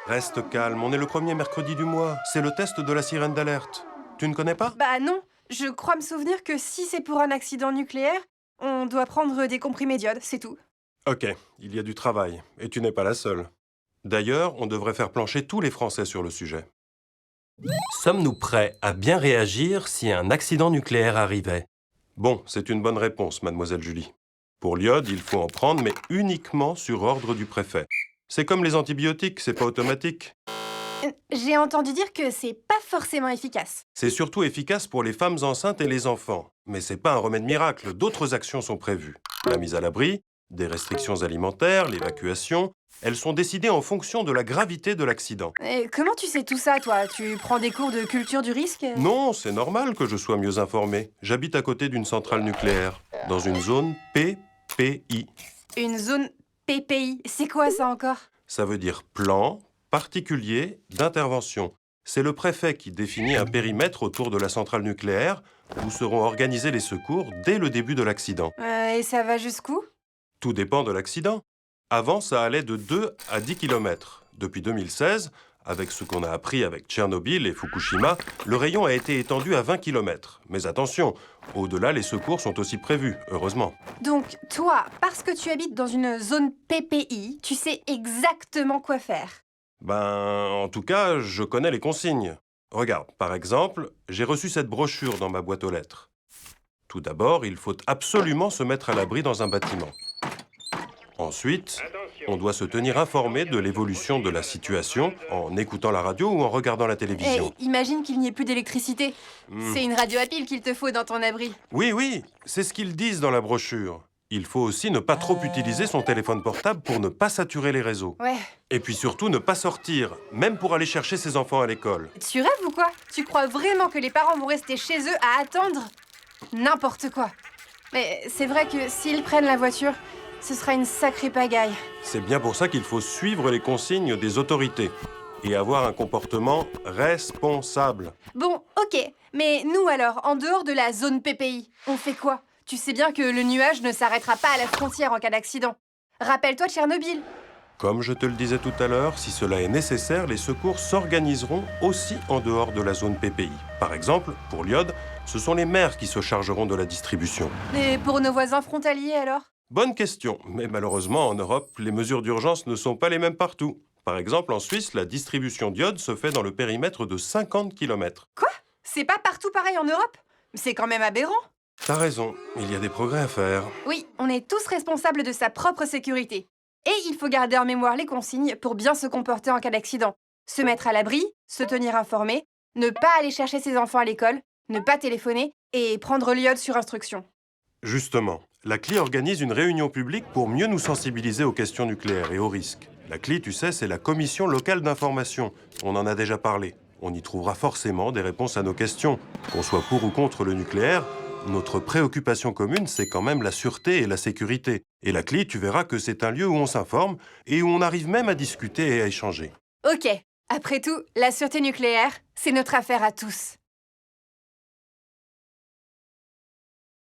Reste calme, on est le premier mercredi du mois. C'est le test de la sirène d'alerte. Tu ne connais pas? Bah non, je crois me souvenir que si c'est pour un accident nucléaire, on doit prendre des comprimés d'iode, c'est tout. Ok, il y a du travail, et tu n'es pas la seule. D'ailleurs, on devrait faire plancher tous les Français sur le sujet. Sommes-nous prêts à bien réagir si un accident nucléaire arrivait? Bon, c'est une bonne réponse, mademoiselle Julie. Pour l'iode, il faut en prendre, mais uniquement sur ordre du préfet. C'est comme les antibiotiques, c'est pas automatique. J'ai entendu dire que c'est pas forcément efficace. C'est surtout efficace pour les femmes enceintes et les enfants. Mais c'est pas un remède miracle, d'autres actions sont prévues. La mise à l'abri, des restrictions alimentaires, l'évacuation, elles sont décidées en fonction de la gravité de l'accident. Et comment tu sais tout ça, toi? Tu prends des cours de culture du risque? Non, c'est normal que je sois mieux informé. J'habite à côté d'une centrale nucléaire, dans une zone PPI. Une zone PPI, c'est quoi ça encore? Ça veut dire plan particulier d'intervention. C'est le préfet qui définit un périmètre autour de la centrale nucléaire où seront organisés les secours dès le début de l'accident. Et ça va jusqu'où? Tout dépend de l'accident. Avant, ça allait de 2 à 10 km. Depuis 2016, avec ce qu'on a appris avec Tchernobyl et Fukushima, le rayon a été étendu à 20 km. Mais attention, au-delà, les secours sont aussi prévus, heureusement. Donc, toi, parce que tu habites dans une zone PPI, tu sais exactement quoi faire. En tout cas, je connais les consignes. Regarde, par exemple, j'ai reçu cette brochure dans ma boîte aux lettres. Tout d'abord, il faut absolument se mettre à l'abri dans un bâtiment. Ensuite, on doit se tenir informé de l'évolution de la situation en écoutant la radio ou en regardant la Et télévision. imagine qu'il n'y ait plus d'électricité. C'est une radio à pile qu'il te faut dans ton abri. Oui, oui, c'est ce qu'ils disent dans la brochure. Il faut aussi ne pas trop utiliser son téléphone portable pour ne pas saturer les réseaux. Ouais. Et puis surtout, ne pas sortir, même pour aller chercher ses enfants à l'école. Tu rêves ou quoi? Tu crois vraiment que les parents vont rester chez eux à attendre? N'importe quoi. Mais c'est vrai que s'ils prennent la voiture, ce sera une sacrée pagaille. C'est bien pour ça qu'il faut suivre les consignes des autorités et avoir un comportement responsable. Bon, ok. Mais nous alors, en dehors de la zone PPI, on fait quoi? Tu sais bien que le nuage ne s'arrêtera pas à la frontière en cas d'accident. Rappelle-toi Tchernobyl. Comme je te le disais tout à l'heure, si cela est nécessaire, les secours s'organiseront aussi en dehors de la zone PPI. Par exemple, pour l'iode, ce sont les maires qui se chargeront de la distribution. Et pour nos voisins frontaliers alors? Bonne question, mais malheureusement en Europe, les mesures d'urgence ne sont pas les mêmes partout. Par exemple, en Suisse, la distribution d'iode se fait dans le périmètre de 50 km. Quoi? C'est pas partout pareil en Europe? C'est quand même aberrant. T'as raison, il y a des progrès à faire. Oui, on est tous responsables de sa propre sécurité. Et il faut garder en mémoire les consignes pour bien se comporter en cas d'accident. Se mettre à l'abri, se tenir informé, ne pas aller chercher ses enfants à l'école, ne pas téléphoner et prendre l'iode sur instruction. Justement, la CLI organise une réunion publique pour mieux nous sensibiliser aux questions nucléaires et aux risques. La CLI, tu sais, c'est la Commission locale d'information. On en a déjà parlé. On y trouvera forcément des réponses à nos questions. Qu'on soit pour ou contre le nucléaire, notre préoccupation commune, c'est quand même la sûreté et la sécurité. Et la CLI, tu verras que c'est un lieu où on s'informe et où on arrive même à discuter et à échanger. Ok, après tout, la sûreté nucléaire, c'est notre affaire à tous.